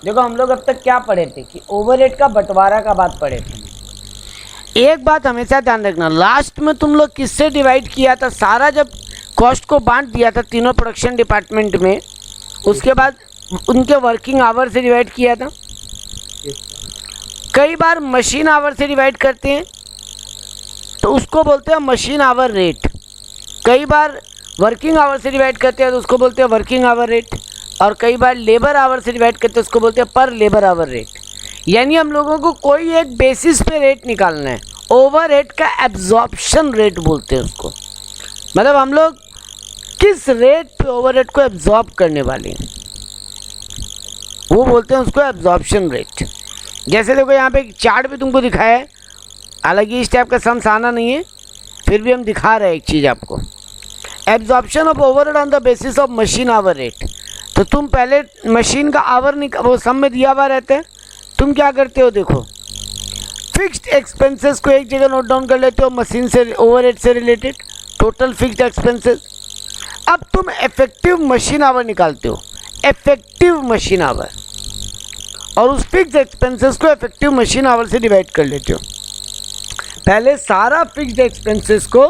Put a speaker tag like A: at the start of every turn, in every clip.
A: देखो हम लोग अब तक क्या पढ़े थे कि ओवरहेड का बंटवारा का बात पढ़े थे। एक बात हमेशा ध्यान रखना, लास्ट में तुम लोग किससे डिवाइड किया था, सारा जब कॉस्ट को बांट दिया था तीनों प्रोडक्शन डिपार्टमेंट में, उसके बाद उनके वर्किंग आवर से डिवाइड किया था। कई बार मशीन आवर से डिवाइड करते हैं तो उसको बोलते हैं मशीन आवर रेट, कई बार वर्किंग आवर से डिवाइड करते हैं तो उसको बोलते हैं वर्किंग आवर रेट, और कई बार लेबर आवर से डिवाइड करते हैं उसको बोलते हैं पर लेबर आवर रेट। यानी हम लोगों को कोई एक बेसिस पे रेट निकालना है, ओवरहेड का एब्जॉर्प्शन रेट बोलते हैं उसको, मतलब हम लोग किस रेट पे ओवरहेड को एब्जॉर्ब करने वाले हैं वो बोलते हैं उसको एब्जॉर्प्शन रेट। जैसे देखो यहाँ पे एक चार्ट भी तुमको दिखाया है, हालांकि इस टाइप का सम्स आना नहीं है, फिर भी हम दिखा रहे हैं एक चीज़ आपको, absorption of overhead on the basis of machine hour rate. तो तुम पहले मशीन का आवर वो सम में दिया हुआ रहता है, तुम क्या करते हो, देखो फिक्स्ड एक्सपेंसेस को एक जगह नोट डाउन कर लेते हो, मशीन से ओवरहेड से रिलेटेड टोटल फिक्स्ड एक्सपेंसेस। अब तुम इफेक्टिव मशीन आवर निकालते हो, इफेक्टिव मशीन आवर, और उस फिक्स्ड एक्सपेंसेस को इफेक्टिव मशीन आवर से डिवाइड कर लेते हो। पहले सारा फिक्स्ड एक्सपेंसेस को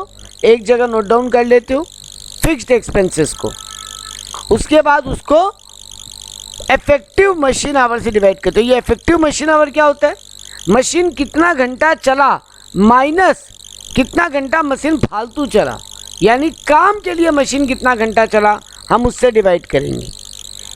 A: एक जगह नोट डाउन कर लेते हो, फिक्स्ड एक्सपेंसेस को, उसके बाद उसको इफेक्टिव मशीन आवर से डिवाइड करते हो। ये इफेक्टिव मशीन आवर क्या होता है, मशीन कितना घंटा चला माइनस कितना घंटा मशीन फालतू चला, यानी काम के लिए मशीन कितना घंटा चला हम उससे डिवाइड करेंगे।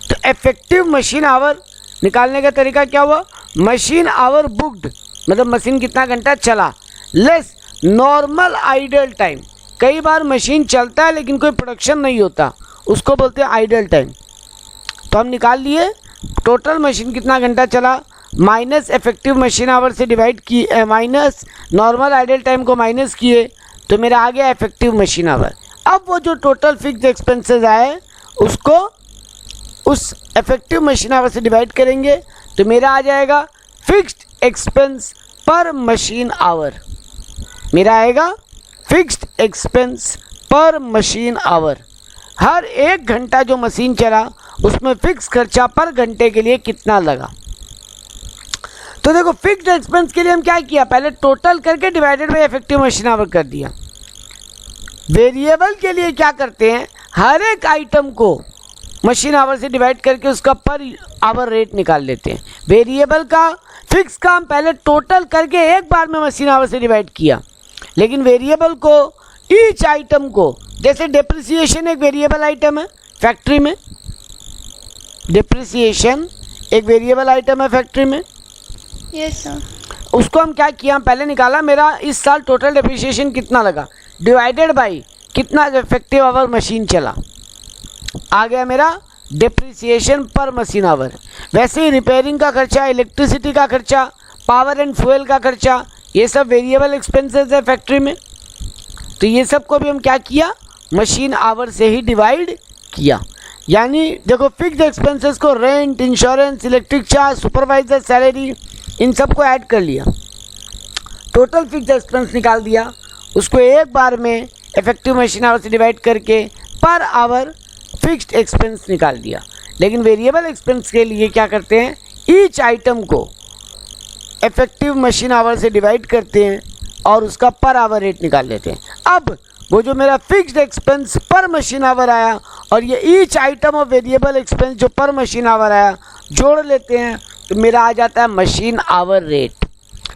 A: तो इफेक्टिव मशीन आवर निकालने का तरीका क्या हुआ, मशीन आवर बुक्ड, मतलब मशीन कितना घंटा चला, लेस नॉर्मल आइडल टाइम। कई बार मशीन चलता है लेकिन कोई प्रोडक्शन नहीं होता, उसको बोलते हैं आइडल टाइम। तो हम निकाल लिए टोटल मशीन कितना घंटा चला माइनस इफेक्टिव मशीन आवर से डिवाइड किए, माइनस नॉर्मल आइडल टाइम को माइनस किए, तो मेरा आ गया इफेक्टिव मशीन आवर। अब वो जो टोटल फिक्स्ड एक्सपेंसेस आए उसको उस इफेक्टिव मशीन आवर से डिवाइड करेंगे, तो मेरा आ जाएगा फिक्स्ड एक्सपेंस पर मशीन आवर, मेरा आएगा फिक्स्ड एक्सपेंस पर मशीन आवर। हर एक घंटा जो मशीन चला उसमें फिक्स खर्चा पर घंटे के लिए कितना लगा। तो देखो फिक्स्ड एक्सपेंस के लिए हम क्या किया, पहले टोटल करके divided by effective machine our कर दिया। वेरिएबल के लिए क्या करते हैं, हर एक आइटम को मशीन आवर से डिवाइड करके उसका पर आवर रेट निकाल लेते हैं। वेरिएबल का फिक्स का हम पहले टोटल करके एक बार में मशीन आवर से डिवाइड किया, लेकिन वेरिएबल को ईच आइटम को, जैसे डेप्रिसिएशन एक वेरिएबल आइटम है फैक्ट्री में, डेप्रिसिएशन एक वेरिएबल आइटम है फैक्ट्री में,
B: यस सर,
A: उसको हम क्या किया, हम पहले निकाला मेरा इस साल टोटल डेप्रिसिएशन कितना लगा डिवाइडेड बाई कितना इफेक्टिव आवर मशीन चला, आ गया मेरा डेप्रिसिएशन पर मशीन आवर। वैसे ही रिपेयरिंग का खर्चा, इलेक्ट्रिसिटी का खर्चा, पावर एंड फ्यूल का खर्चा, ये सब वेरिएबल एक्सपेंसेस है फैक्ट्री में, तो ये सब को भी हम क्या किया, मशीन आवर से ही डिवाइड किया। यानी देखो फिक्स्ड एक्सपेंसेस को rent, insurance, electric charge, supervisor salary, इन सब को ऐड कर लिया, टोटल फिक्स्ड एक्सपेंस निकाल दिया, उसको एक बार में इफेक्टिव मशीन आवर से डिवाइड करके पर आवर फिक्स्ड एक्सपेंस निकाल दिया। लेकिन वेरिएबल एक्सपेंस के लिए क्या करते हैं, ईच आइटम को इफेक्टिव मशीन आवर से डिवाइड करते हैं और उसका पर आवर रेट निकाल लेते हैं। अब वो जो मेरा फिक्स्ड एक्सपेंस पर मशीन आवर आया और ये each item of variable expense जो पर मशीन आवर आया जोड़ लेते हैं, तो मेरा आ जाता है मशीन आवर रेट।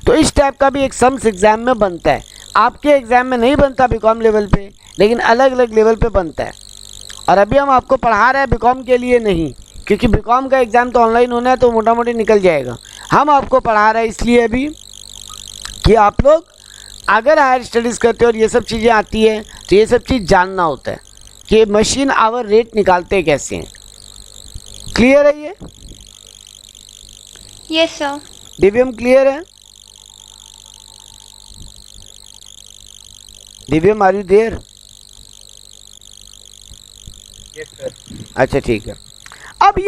A: तो इस टाइप का भी एक सम्स एग्जाम में बनता है, आपके एग्जाम में नहीं बनता बीकॉम लेवल पे, लेकिन अलग अलग लेवल पे बनता है। और अभी हम आपको पढ़ा रहे हैं बीकॉम के लिए नहीं, क्योंकि बीकॉम का एग्ज़ाम तो ऑनलाइन होना है तो मोटा मोटी निकल जाएगा। हम आपको पढ़ा रहे हैं इसलिए अभी कि आप लोग अगर हायर स्टडीज़ करते हो और ये सब चीज़ें आती है तो ये सब चीज़ जानना होता है कि मशीन आवर रेट निकालते कैसे हैं। क्लियर है ये?
B: यस सर,
A: दिव्यम क्लियर है? दिव्यम आर यू देयर? अच्छा ठीक है। अब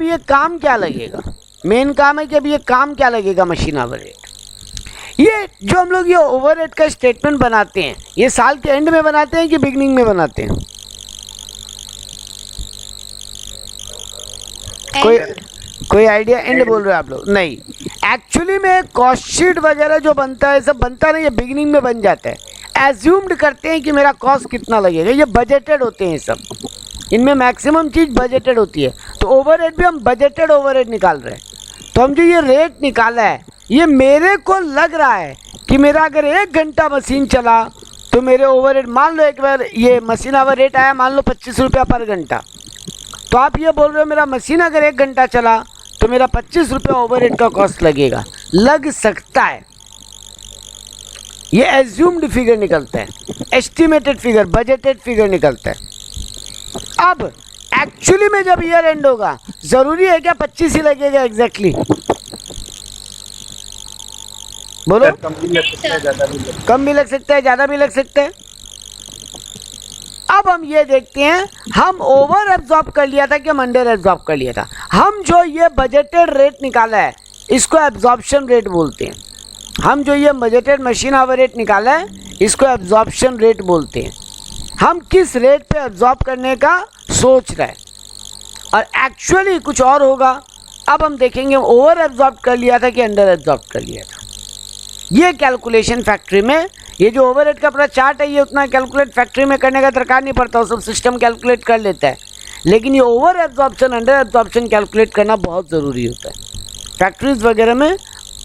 A: ये काम क्या लगेगा, मेन काम है कि अब ये काम क्या लगेगा मशीन आवर रेट। ये जो हम लोग ये ओवरहेड का स्टेटमेंट बनाते हैं, ये साल के एंड में बनाते हैं कि बिगनिंग में बनाते हैं? कोई कोई आइडिया? एंड बोल रहे हो आप लोग? नहीं, एक्चुअली में कॉस्ट शीट वगैरह जो बनता है सब बनता नहीं है, बिगिनिंग में बन जाता है। एज्यूम्ड करते हैं कि मेरा कॉस्ट कितना लगेगा, ये बजटेड होते हैं सब, इनमें मैक्सिमम चीज़ बजटेड होती है। तो ओवरहेड भी हम बजटेड ओवरहेड निकाल रहे हैं। तो हम जो ये रेट निकाला है, ये मेरे को लग रहा है कि मेरा अगर 1 घंटा मशीन चला तो मेरे ओवरहेड, मान लो एक बार ये मशीन आवर रेट आया, मान लो 25 रुपया पर घंटा, तो आप ये बोल रहे हो मेरा मशीन अगर 1 घंटा चला तो मेरा 25 रुपया ओवरहेड का कॉस्ट लगेगा, लग सकता है। ये एज्यूम्ड फिगर निकलता है, एस्टिमेटेड फिगर, बजटेड फिगर निकलता है। अब एक्चुअली में जब ईयर एंड होगा, जरूरी है क्या 25 ही लगेगा एग्जैक्टली? बोलो। कम भी लग सकता है, ज़्यादा भी लग सकता है। अब हम ये देखते हैं, हम ओवर एब्जॉर्ब कर लिया था कि हम अंडर एब्जॉर्ब कर लिया था। हम जो ये बजटेड रेट निकाला है इसको एब्जॉर्प्शन रेट बोलते हैं। हम जो ये बजटेड मशीन आवर रेट निकाला है इसको एब्जॉर्प्शन रेट बोलते हैं। हम किस रेट पे एब्जॉर्ब करने का सोच रहे हैं और एक्चुअली कुछ और होगा। अब हम देखेंगे ओवर एब्जॉर्ब कर लिया था कि अंडर एब्जॉर्ब कर लिया था। ये कैलकुलेशन फैक्ट्री में, ये जो ओवरहेड का पूरा चार्ट है, ये उतना कैलकुलेट फैक्ट्री में करने का दरकार नहीं पड़ता, वो सब सिस्टम कैलकुलेट कर लेता है। लेकिन ये over absorption under absorption calculate करना बहुत ज़रूरी होता है फैक्ट्रीज वगैरह में।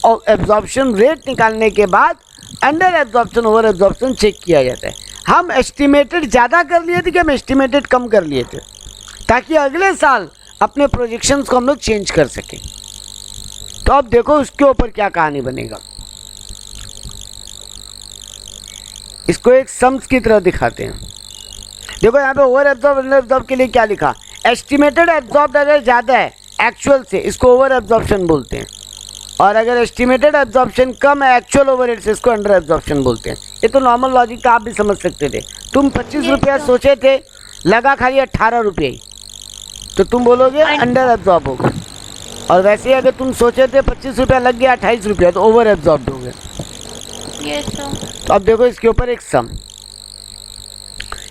A: और एब्जॉर्प्शन रेट निकालने के बाद under absorption over absorption check किया जाता है। हम एस्टिमेटेड ज़्यादा कर लिए थे कि हम एस्टिमेटेड कम कर लिए थे, ताकि अगले साल अपने प्रोजेक्शंस को हम लोग चेंज कर सकें। तो अब देखो उसके ऊपर क्या कहानी बनेगा। इसको एक सम्स की तरह दिखाते हैं। देखो यहाँ पे ओवर एब्जॉर्ब अंडर एब्जॉर्ब के लिए क्या लिखा, एस्टिमेटेड एब्जॉर्ब अगर ज़्यादा है एक्चुअल से, इसको ओवर एब्जॉर्प्शन बोलते हैं। और अगर एस्टिमेटेड एब्जॉर्प्शन कम है एक्चुअल ओवरहेड से, इसको अंडर एब्जॉर्प्शन बोलते हैं। ये तो नॉर्मल लॉजिक था, आप भी समझ सकते थे। तुम 25 रुपया सोचे थे, लगा खाली 18 रुपये ही, तो तुम बोलोगे अंडर एब्जॉर्ब होगा। और वैसे ही अगर तुम सोचे थे 25 रुपया लग गया 28 रुपया, तो ओवर एब्जॉर्ब हो गया। तो अब देखो इसके ऊपर एक सम,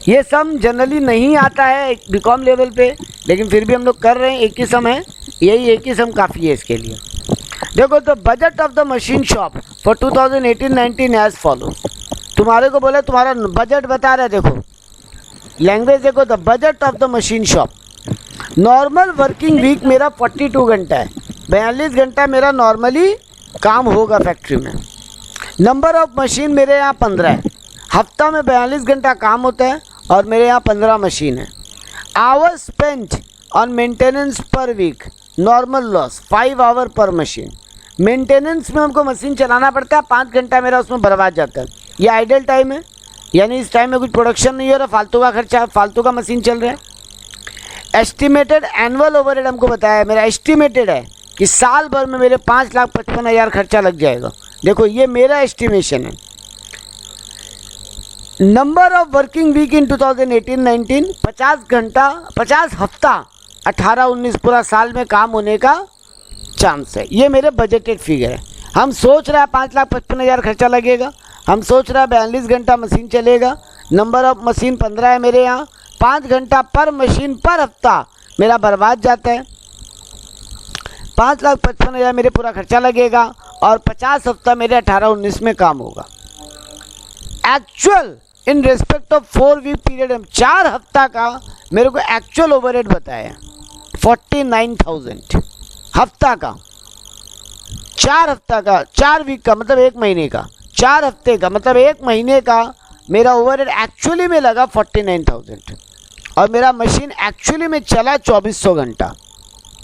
A: ये सम जनरली नहीं आता है बीकॉम लेवल पे, लेकिन फिर भी हम लोग कर रहे हैं। एक ही सम है, यही एक ही सम काफ़ी है इसके लिए। देखो the budget of the machine shop for 2018-19 as follow. तुम्हारे को बोले तुम्हारा बजट बता रहे, देखो लैंग्वेज देखो, the budget of the machine shop. Normal working week मेरा 42 घंटा है, 42 घंटा मेरा नॉर्मली काम होगा फैक्ट्री में। नंबर ऑफ मशीन मेरे यहाँ 15 है, हफ्ता में 42 घंटा काम होता है और मेरे यहाँ 15 मशीन है। Hour spent on maintenance per week, normal loss 5 hour per machine. Maintenance में हमको मशीन चलाना पड़ता है, 5 घंटा मेरा उसमें बर्बाद जाता है। ये आइडल टाइम है, यानी इस टाइम में कुछ प्रोडक्शन नहीं हो रहा, फालतू का खर्चा, फालतू का मशीन चल रहा है। एस्टिमेटेड एनुअल ओवरहेड हमको बताया, मेरा एस्टिमेटेड है कि साल भर में मेरे 5,55,000 खर्चा लग जाएगा। देखो ये मेरा एस्टिमेशन है। नंबर ऑफ वर्किंग वीक इन 2018-19, 50 घंटा, 50 हफ्ता, 18-19 पूरा साल में काम होने का चांस है। ये मेरे बजटेड फिगर है। हम सोच रहे हैं 5,55,000 खर्चा लगेगा, हम सोच रहे हैं 42 घंटा मशीन चलेगा, नंबर ऑफ मशीन 15 है मेरे यहाँ, 5 घंटा पर मशीन पर हफ्ता मेरा बर्बाद जाता है। 5,55,000 मेरे पूरा खर्चा लगेगा और 50 हफ्ता मेरे 18-19 में काम होगा। Actual in respect of 4 week period, 4 हफ्ता का मेरे को एक्चुअल ओवरहेड बताया 49,000 हफ्ता का। 4 हफ्ता का, 4 वीक का मतलब 1 महीने का, 4 हफ्ते का मतलब 1 महीने का मेरा ओवरहेड एक्चुअली में लगा 49,000 और मेरा मशीन एक्चुअली में चला 2400 घंटा,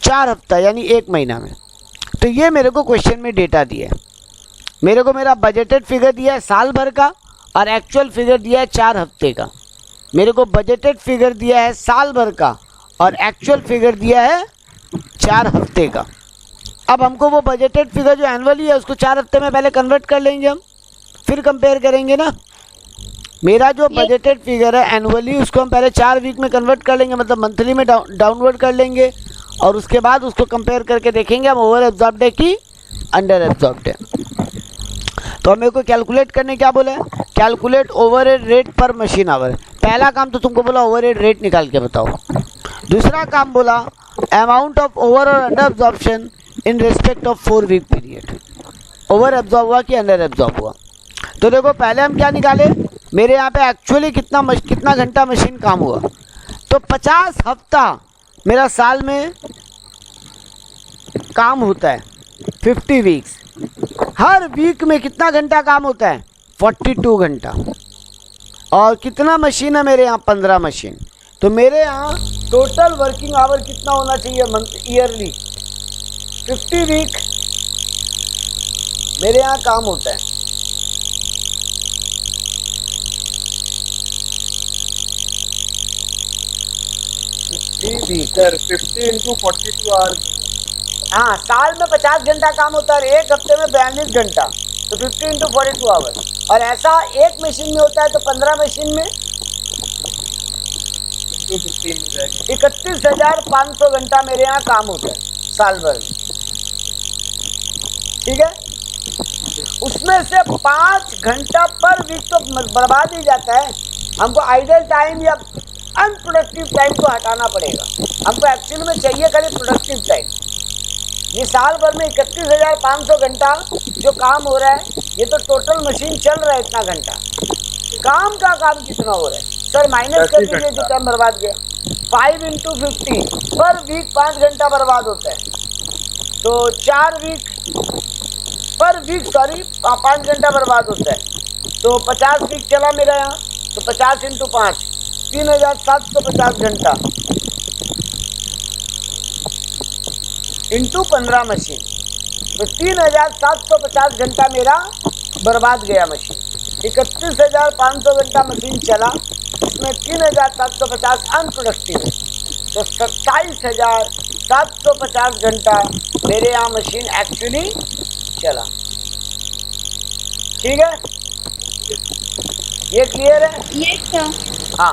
A: 4 हफ्ता यानी 1 महीना में। तो ये मेरे को क्वेश्चन में डेटा दिया है। मेरे को मेरा बजटेड फिगर दिया है साल भर का और एक्चुअल फिगर दिया है 4 हफ्ते का। मेरे को बजटेड फिगर दिया है साल भर का और एक्चुअल फिगर दिया है 4 हफ्ते का। अब हमको वो बजटेड फिगर जो एनुअली है उसको 4 हफ्ते में पहले कन्वर्ट कर लेंगे हम, फिर कंपेयर करेंगे ना। मेरा जो बजटेड फिगर है एनुअली उसको हम पहले 4 वीक में कन्वर्ट कर लेंगे, मतलब मंथली में डाउनवर्ड कर लेंगे और उसके बाद उसको कंपेयर करके देखेंगे हम ओवर एब्जॉर्ब्ड है कि अंडर एब्जॉर्ब्ड है। तो मेरे को कैलकुलेट करने क्या बोला है, कैलकुलेट ओवरहेड रेट पर मशीन आवर। पहला काम तो तुमको बोला ओवरहेड रेट निकाल के बताओ। दूसरा काम बोला अमाउंट ऑफ ओवर और under absorption in respect of 4 week period. Over absorb हुआ कि अंडर एब्जॉर्ब हुआ। तो देखो पहले हम क्या निकाले, मेरे यहाँ पे एक्चुअली कितना घंटा मशीन काम हुआ। तो 50 हफ्ता मेरा साल में काम होता है, 50 वीक्स। हर वीक में कितना घंटा काम होता है, 42 घंटा। और कितना मशीन है मेरे यहाँ, 15 मशीन। तो मेरे यहाँ टोटल वर्किंग आवर कितना होना चाहिए मंथ ईयरली, 50 वीक मेरे यहाँ काम होता है।
B: Sir 50 into 42 hours.
A: हाँ, साल में 50 घंटा काम होता है, एक हफ्ते में 42 घंटा, तो 50 इंटू 42 आवर्स। और ऐसा एक मशीन में होता है तो 15 मशीन में 31,500 घंटा मेरे यहाँ काम होता है साल भर में। ठीक है, उसमें से 5 घंटा पर वीक तो बर्बाद ही जाता है। हमको आइडल टाइम या अनप्रोडक्टिव टाइम को हटाना पड़ेगा। हमको एक्चुअली में चाहिए खाली प्रोडक्टिव टाइम। ये साल भर में 31,500 घंटा जो काम हो रहा है, ये तो टोटल मशीन चल रहा है इतना घंटा। काम कितना हो रहा है सर, माइनस कर दीजिए जो टाइम बर्बाद गया। 5 इंटू 50 पर वीक 5 घंटा बर्बाद होता है। तो 4 वीक पर वीक 5 घंटा बर्बाद होता है। तो 50 वीक चला मेरा यहाँ, तो 50 इंटू 5 3,750 घंटा इंटू 15 मशीन, तो 3,750 घंटा मेरा बर्बाद गया मशीन। 31,500 घंटा मशीन चला, उसमें 3,750 अनप्रोडक्टिव है, तो 27,750 घंटा मेरे यहाँ मशीन एक्चुअली चला। ठीक है, ये क्लियर है?
C: Yes sir.
A: हाँ,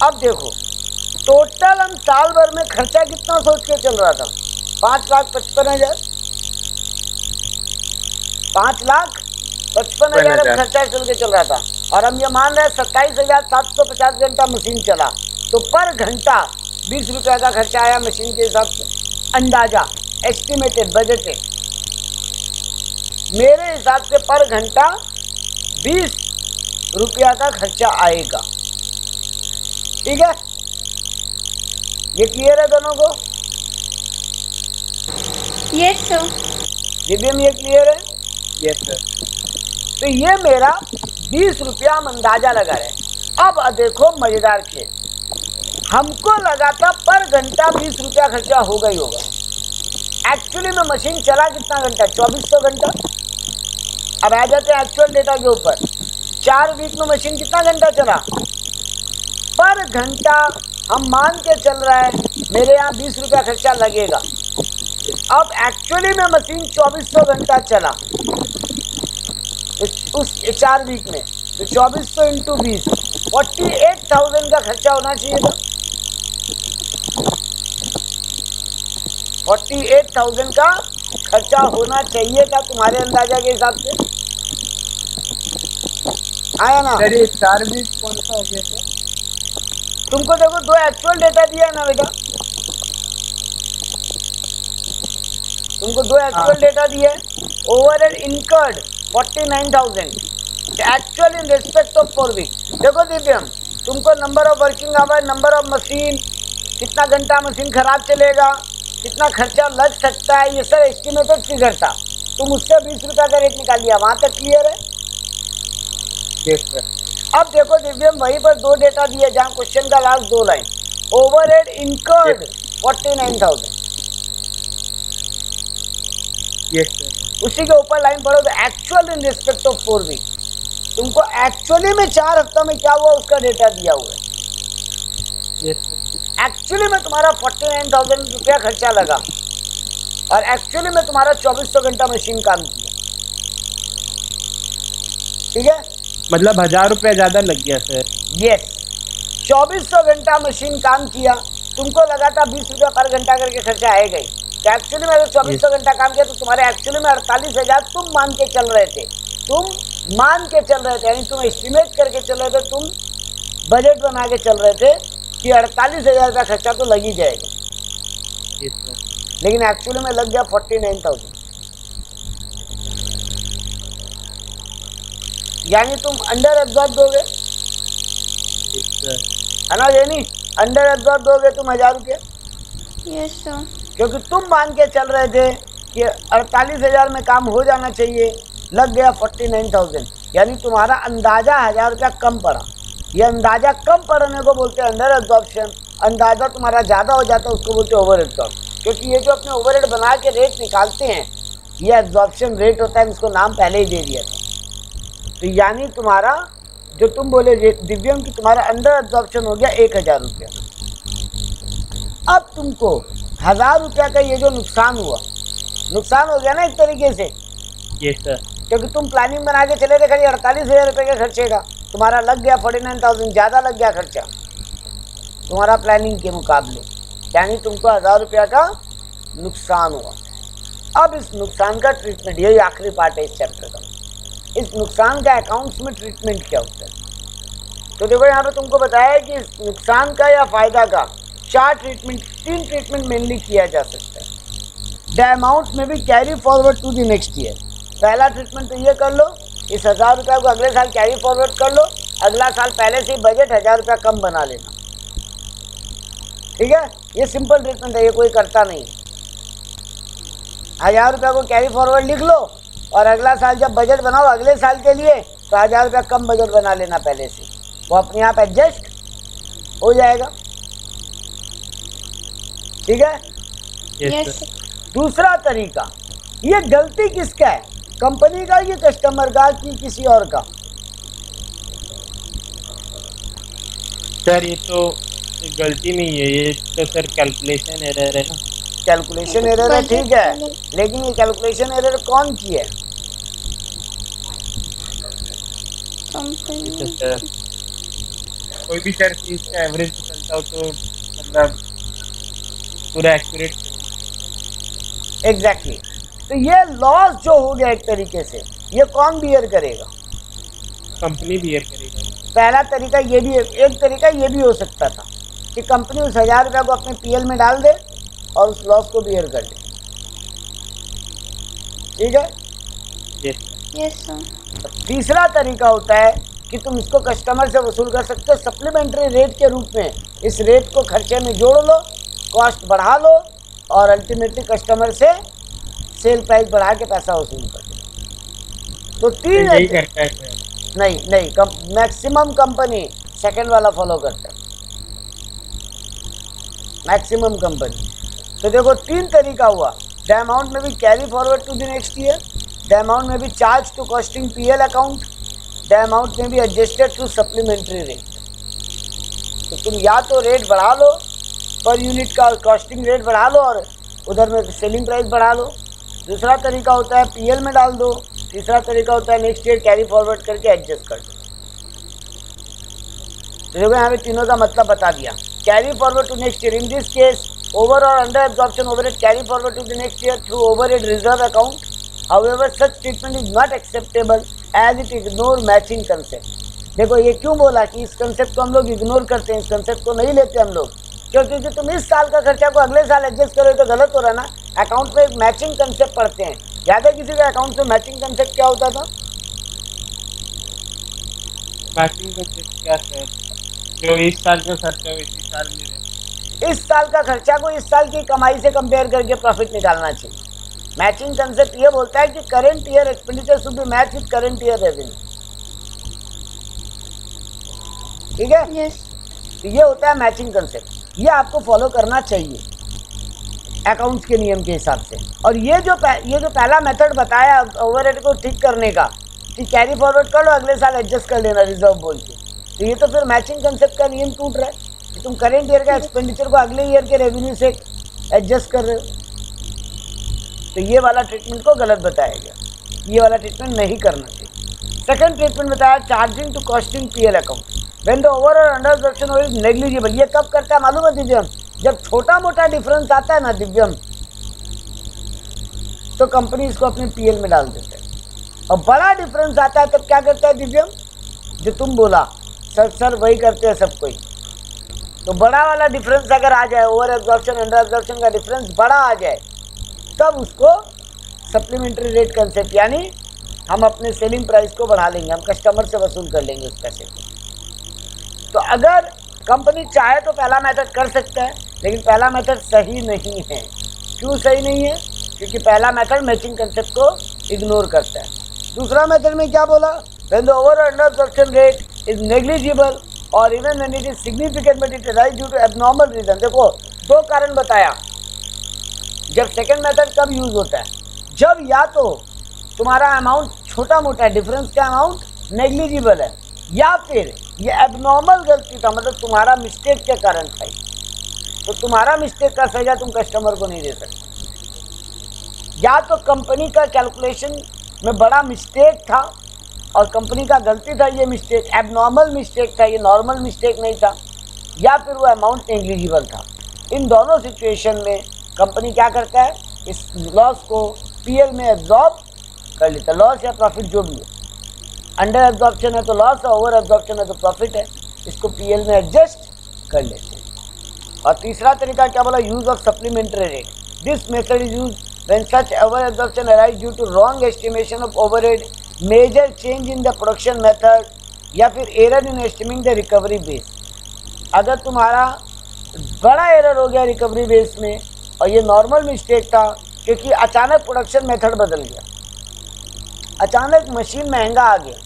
A: अब देखो टोटल हम साल भर में खर्चा कितना सोच के चल रहा था, 5,55,000। 5,55,000 खर्चा चल के चल रहा था। और हम ये मान रहे हैं 27,750 घंटा मशीन चला, तो पर घंटा 20 रुपया का खर्चा आया मशीन के हिसाब से। अंदाजा, एस्टिमेटेड, बजटेड। मेरे हिसाब से पर घंटा 20 रुपया का खर्चा आएगा। ठीक है, ये क्लियर है दोनों को?
C: Yes sir.
A: दिव्यम ये क्लियर है?
B: Yes sir.
A: तो ये मेरा 20 रुपया हम अंदाजा लगा रहे हैं। अब देखो मजेदार खेल, हमको लगा था पर घंटा 20 रुपया खर्चा होगा ही होगा। एक्चुअली में मशीन चला कितना घंटा, 2400 घंटा। अब आ जाते हैं एक्चुअल डेटा के ऊपर। 4 वीक में मशीन कितना घंटा चला, पर घंटा हम मान के चल रहा है मेरे यहाँ 20 रुपया खर्चा लगेगा। अब एक्चुअली में मशीन 2400 घंटा चला उस 4 वीक में, तो 2400 इंटू 20 48,000 का खर्चा होना चाहिए था। 48,000 का खर्चा होना चाहिए था तुम्हारे अंदाजा के हिसाब से। आया ना?
B: सर ये 4 वीक कौन सा हो गया सर?
A: तुमको देखो 2 एक्चुअल डेटा दिया है ना बेटा, तुमको 2 एक्चुअल डेटा दिए। Overhead incurred 49,000 actual in respect of 4 week. देखो दिव्यम, तुमको number of working hour, number of machine, कितना घंटा मशीन खराब चलेगा, कितना खर्चा लग सकता है, ये सब एस्टिमेटेड फिगर था। तुम उससे 20 रुपया का रेट निकाल लिया। वहां तक क्लियर है?
B: Yes sir.
A: अब देखो दिव्यम, वहीं पर 2 डेटा दिए जहां क्वेश्चन का last 2 line. Overhead incurred 49,000।
B: Yes sir.
A: उसी के ऊपर लाइन पढ़ो तो actual in respect of 4 week. तुमको एक्चुअली में 4 हफ्ता में क्या हुआ उसका डेटा दिया हुआ है।
B: Yes sir.
A: एक्चुअली में तुम्हारा 49,000 रुपया खर्चा लगा और एक्चुअली में तुम्हारा 2400 घंटा मशीन काम किया। ठीक है,
B: मतलब 1,000 रुपया ज्यादा लग गया सर।
A: यस, 2400 घंटा मशीन काम किया, तुमको लगा था 20 रुपया पर घंटा करके खर्चा आएगा ही। तो एक्चुअली में अगर 2400 घंटा काम किया तो तुम्हारे एक्चुअली में 48,000 तुम मान के चल रहे थे। यानी तुम एस्टिमेट करके चल रहे थे, तुम बजट बना के चल रहे थे कि 48,000 का खर्चा तो लग ही जाएगा।
B: Yes sir.
A: लेकिन एक्चुअली में लग गया 49,000। यानी तुम अंडर एब्जॉर्ब दोगे,
B: यस सर।
A: है ना यानी अंडर एब्जॉर्ब दोगे तुम 1,000 रुपये,
C: यस सर।
A: क्योंकि तुम मान के चल रहे थे कि 48,000 में काम हो जाना चाहिए, लग गया 49,000, यानी तुम्हारा अंदाजा 1,000 रुपया कम पड़ा। ये अंदाजा कम पड़ने को बोलते हैं अंडर एब्जॉर्प्शन। अंदाजा तुम्हारा ज़्यादा हो जाता है उसको बोलते हैं ओवर एब्जॉर्ब, क्योंकि ये जो अपने ओवरहेड बना के रेट निकालते हैं ये एब्जॉर्प्शन रेट होता है, इसको नाम पहले ही दे दिया था। तो यानी तुम्हारा जो तुम बोले दिव्यम कि तुम्हारा अंडर एब्जॉर्प्शन हो गया 1,000 रुपया। अब तुमको 1,000 रुपया का ये जो नुकसान हुआ, नुकसान हो गया ना एक तरीके से,
B: यस सर।
A: क्योंकि तुम प्लानिंग बना के चले थे खाली 48,000 रुपये के खर्चे का, तुम्हारा लग गया 49,000, ज़्यादा लग गया खर्चा तुम्हारा प्लानिंग के मुकाबले, यानी तुमको 1,000 रुपया का नुकसान हुआ। अब इस नुकसान का ट्रीटमेंट, यही आखिरी पार्ट है इस चैप्टर का, इस नुकसान का अकाउंट्स में ट्रीटमेंट क्या होता है। तो देखो यहाँ पे तुमको बताया है कि इस नुकसान का या फायदा का 3 ट्रीटमेंट मेनली किया जा सकता है। द अमाउंट में भी carry forward to the next year. पहला ट्रीटमेंट तो ये कर लो, इस 1,000 रुपया को अगले साल कैरी फॉरवर्ड कर लो, अगला साल पहले से ही बजट 1,000 रुपया कम बना लेना, ठीक है। ये सिंपल ट्रीटमेंट है, ये कोई करता नहीं। 1,000 रुपया को कैरी फॉरवर्ड लिख लो और अगला साल जब बजट बनाओ अगले साल के लिए तो 1,000 रुपया कम बजट बना लेना पहले से, वो अपने आप एडजस्ट हो जाएगा, ठीक है।
C: यस।
A: दूसरा तरीका, ये गलती किसका है, कंपनी का कि कस्टमर का कि किसी और का।
B: सर ये तो गलती नहीं है, ये तो सर कैलकुलेशन एरर है ना।
A: कैलकुलेशन एरर है, ठीक है, लेकिन ये कैलकुलेशन एरर कौन की है,
C: कंपनी।
B: सर कोई भी सर चीज का एवरेज निकलता हो तो मतलब पूरा एक्यूरेट।
A: एग्जैक्टली। तो ये लॉस जो हो गया एक तरीके से, ये कौन बियर करेगा,
B: कंपनी बियर करेगा।
A: पहला तरीका ये भी, एक तरीका ये भी हो सकता था कि कंपनी उस 1,000 रुपया को अपने पीएल में डाल दे और उस लॉस को बियर कर ले, ठीक है।
C: Yes sir.
A: तीसरा तरीका होता है कि तुम इसको कस्टमर से वसूल कर सकते हो सप्लीमेंट्री रेट के रूप में, इस रेट को खर्चे में जोड़ लो, कॉस्ट बढ़ा लो और अल्टीमेटली कस्टमर से सेल प्राइस बढ़ा के पैसा वसूल कर लो। तो तीन
B: यही करता है सर।
A: नहीं, मैक्सिमम कंपनी सेकंड वाला फॉलो करता है, मैक्सिमम कंपनी। तो देखो 3 तरीका हुआ, द अमाउंट में भी carry forward to the next year, the amount में भी charge to costing PL account, the amount में भी एडजस्टेड टू सप्लीमेंट्री रेट। तो तुम या तो रेट बढ़ा लो, पर यूनिट का कॉस्टिंग रेट बढ़ा लो और उधर में सेलिंग प्राइस बढ़ा लो। दूसरा तरीका होता है पीएल में डाल दो। तीसरा तरीका होता है नेक्स्ट ईयर कैरी फॉरवर्ड करके एडजस्ट कर दो। तो देखो यहाँ पे तीनों का मतलब बता दिया। Carry forward to next year, in this case over और under absorption overhead carry forward to the next year through overhead reserve account. However such treatment is not acceptable as it ignore matching concept. देखो ये क्यों बोला कि इस concept को हम लोग इग्नोर करते हैं, इस कंसेप्ट को नहीं लेते हम लोग, क्योंकि तुम इस साल का खर्चा को अगले साल एडजस्ट करो तो गलत हो रहा ना। अकाउंट में एक मैचिंग कंसेप्ट पढ़ते हैं, याद है किसी का अकाउंट में मैचिंग कंसेप्ट क्या होता था?
B: मैचिंग कंसेप्ट क्या सर? जो इस साल का खर्चा हो इसी साल में रहे।
A: इस साल का खर्चा को इस साल की कमाई से कंपेयर करके प्रॉफिट निकालना चाहिए। मैचिंग कंसेप्ट ये बोलता है कि current year expenditure should be match with current year revenue, ठीक है।
C: यस।
A: तो ये होता है मैचिंग कंसेप्ट, ये आपको फॉलो करना चाहिए अकाउंट्स के नियम के हिसाब से। और ये जो पहला मेथड बताया ओवरहेड को ठीक करने का कि कैरी फॉरवर्ड कर लो अगले साल एडजस्ट कर लेना रिजर्व बोल के, तो ये तो फिर मैचिंग कंसेप्ट का नियम टूट रहा है कि तुम करेंट ईयर का एक्सपेंडिचर को अगले ईयर के रेवेन्यू से एडजस्ट कर रहे हो। तो ये वाला ट्रीटमेंट को गलत बताया गया, ये वाला ट्रीटमेंट नहीं करना चाहिए। सेकंड ट्रीटमेंट बताया charging to costing PL account when the over और अंडर एब्जॉर्प्शन इज नेग्लिजिबल। ये कब करता है मालूम है दिव्यम? जब छोटा मोटा डिफरेंस आता है ना दिव्यम, तो कंपनी इसको अपने पीएल में डाल देते हैं। और बड़ा डिफरेंस आता है तब क्या करता है दिव्यम? जो तुम बोला सर वही करते हैं सब कोई, तो बड़ा वाला डिफरेंस अगर आ जाए, ओवर एब्जॉर्प्शन अंडर एब्जॉर्प्शन का डिफरेंस बड़ा आ जाए, तब उसको सप्लीमेंट्री रेट कंसेप्ट, यानी हम अपने सेलिंग प्राइस को बढ़ा लेंगे, हम कस्टमर से वसूल कर लेंगे उस पैसे को। तो अगर कंपनी चाहे तो पहला मेथड कर सकता है, लेकिन पहला मेथड सही नहीं है। क्यों सही नहीं है? क्योंकि पहला मेथड मैचिंग कंसेप्ट को इग्नोर करता है। दूसरा मेथड में क्या बोला? When the over under absorption rate is negligible और even when it is significant but it rise due to abnormal reason. देखो, दो कारण बताया। जब सेकंड मेथड कब यूज होता है? जब या तो तुम्हारा अमाउंट छोटा मोटा है, डिफरेंस का अमाउंट नेग्लिजिबल है, या फिर ये एबनॉर्मल गलती था, मतलब तुम्हारा मिस्टेक के कारण था। तो तुम्हारा मिस्टेक का सजा तुम कस्टमर को नहीं दे सकते। या तो कंपनी का कैलकुलेशन में बड़ा मिस्टेक था और कंपनी का गलती था, ये मिस्टेक एबनॉर्मल मिस्टेक था, ये नॉर्मल मिस्टेक नहीं था, या फिर वो अमाउंट नेग्लिजिबल था। इन दोनों सिचुएशन में कंपनी क्या करता है? इस लॉस को पीएल में एब्जॉर्ब कर लेता है, लॉस या प्रॉफिट जो भी हो। अंडर एब्जॉर्प्शन है तो लॉस है, ओवर एब्जॉर्प्शन है तो प्रॉफिट है, इसको पीएल में एडजस्ट कर लेते हैं। और तीसरा तरीका क्या बोला? Use of supplementary rate. This method is use when such over absorption arise due to wrong estimation of overhead, major change in the production method, या फिर error in estimating the recovery base. अगर तुम्हारा बड़ा error हो गया recovery base में और ये नॉर्मल मिस्टेक था, क्योंकि अचानक प्रोडक्शन मेथड बदल गया, अचानक मशीन महंगा आ गया,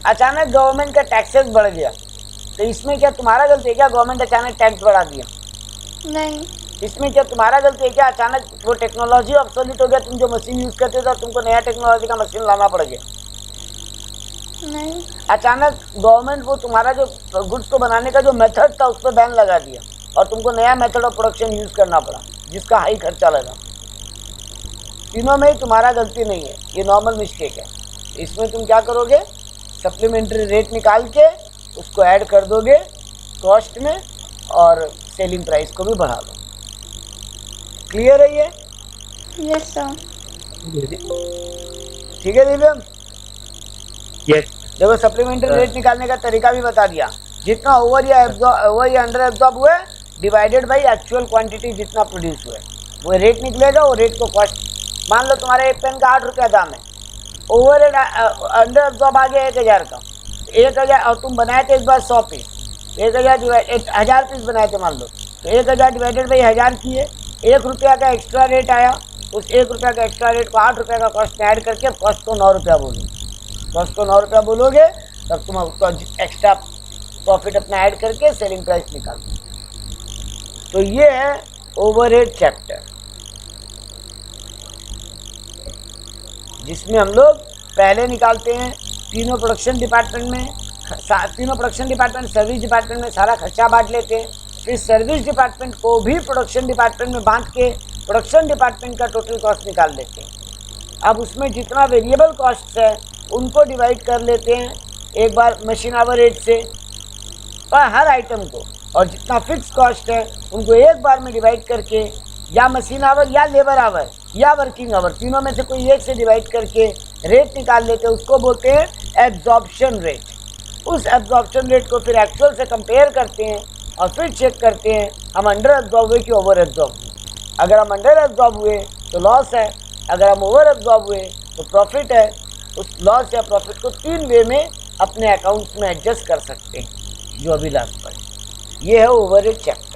A: अचानक गवर्नमेंट का टैक्सेस बढ़ गया, तो इसमें क्या तुम्हारा गलती है क्या? गवर्नमेंट अचानक टैक्स बढ़ा दिया?
C: नहीं।
A: इसमें क्या तुम्हारा गलती है क्या? अचानक वो टेक्नोलॉजी ऑब्सोलीट हो गया, तुम जो मशीन यूज करते थे तुमको नया टेक्नोलॉजी का मशीन लाना पड़ गया?
C: नहीं।
A: अचानक गवर्नमेंट वो तुम्हारा जो गुड्स को बनाने का जो मेथड था उस पर बैन लगा दिया और तुमको नया मेथड ऑफ प्रोडक्शन यूज करना पड़ा, जिसका हाई खर्चा लगा। तीनों में ही तुम्हारा गलती नहीं है, ये नॉर्मल मिस्टेक है। इसमें तुम क्या करोगे? सप्लीमेंट्री रेट निकाल के उसको ऐड कर दोगे कॉस्ट में और सेलिंग प्राइस को भी बढ़ा दो। क्लियर है ये?
C: Yes sir.
A: ठीक है दिव्यम?
B: यस।
A: देखो, सप्लीमेंट्री रेट निकालने का तरीका भी बता दिया। जितना ओवर या अंडर एब्जॉर्ब हुआ डिवाइडेड बाई एक्चुअल क्वांटिटी जितना प्रोड्यूस हुआ, वो रेट निकलेगा। वो रेट को कॉस्ट, मान लो तुम्हारे एक पेन का 8 रुपया दाम है, ओवर अंडर एब्जॉर्ब आ गया 1000 का, 1000 और तुम बनाए थे इस बार 100 पीस, 1000 पीस बनाए थे मान लो, तो 1000 डिवाइडेड बाई 1000 किए, 1 रुपया का एक्स्ट्रा रेट आया। उस 1 रुपया का एक्स्ट्रा रेट को 8 रुपया का कॉस्ट में ऐड करके कॉस्ट को 9 रुपया बोलो। कॉस्ट को 9 रुपया बोलोगे तब तुम उसका एक्स्ट्रा प्रॉफिट अपना ऐड करके सेलिंग प्राइस निकाल दो। तो ये है ओवरहेड चैप्टर, जिसमें हम लोग पहले निकालते हैं तीनों प्रोडक्शन डिपार्टमेंट में, तीनों प्रोडक्शन डिपार्टमेंट सर्विस डिपार्टमेंट में सारा खर्चा बांट लेते हैं। फिर सर्विस डिपार्टमेंट को भी प्रोडक्शन डिपार्टमेंट में बांट के प्रोडक्शन डिपार्टमेंट का टोटल कॉस्ट निकाल देते हैं। अब उसमें जितना वेरिएबल कॉस्ट है उनको डिवाइड कर लेते हैं एक बार मशीन आवर रेट से पर हर आइटम को, और जितना फिक्स कॉस्ट है उनको एक बार में डिवाइड करके या मशीन आवर या लेबर आवर या वर्किंग आवर, तीनों में से कोई एक से डिवाइड करके रेट निकाल लेते हैं। उसको बोलते हैं एब्जॉर्प्शन रेट। उस एब्जॉर्प्शन रेट को फिर एक्चुअल से कंपेयर करते हैं और फिर चेक करते हैं हम अंडर एब्जॉर्ब हुए कि ओवर एब्जॉर्ब हुए। अगर हम अंडर एब्जॉर्ब हुए तो लॉस है, अगर हम ओवर एब्जॉर्ब हुए तो प्रॉफिट है। उस लॉस या प्रॉफिट को 3 वे में अपने अकाउंट्स में एडजस्ट कर सकते हैं, जो अभी लास्ट पर। ये है ओवरहेड चैप्टर।